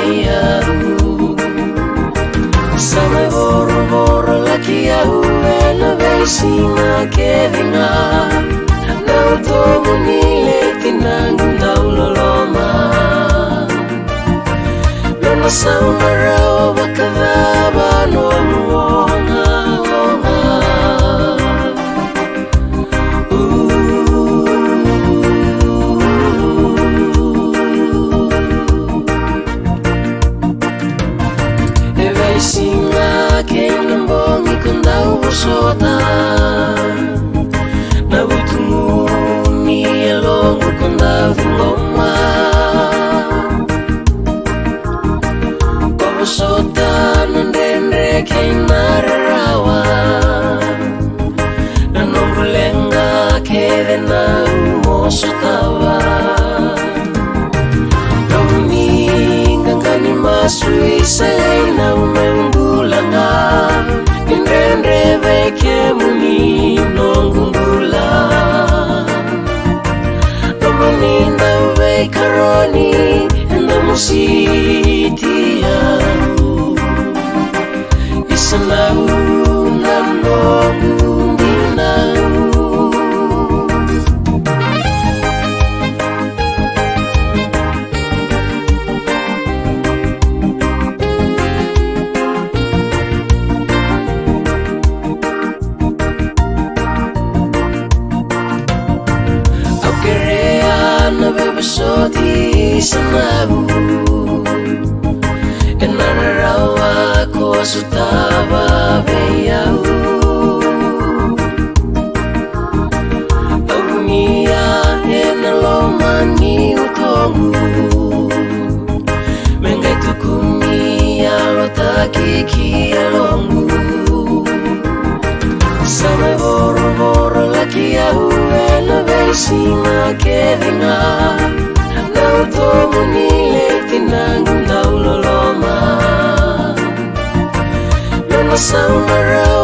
veia Sama boro laki au ela veisina kevinga Nau tomu nile tinangu nau loloma Lona samarao wakadaba no muonga Singa keng bongi kundau sota na butumu mi elong kundau loma Kobo sota nandendre keng nararawa na nombulenga kevena mosotawa Ngangani masui saina umembulanga Nindrendre veke muni nongungula Nomaninda uve karoni Namusiti yau Isanau nanongu minau Soti sanabu Enararawa ko sutaba veyau Agumia enalomani utongu Mengai tukumia lotaki kialongu Sama boro laki au ela veisina kevinga Nau tomu nile tinangu nau loloma Lona samarau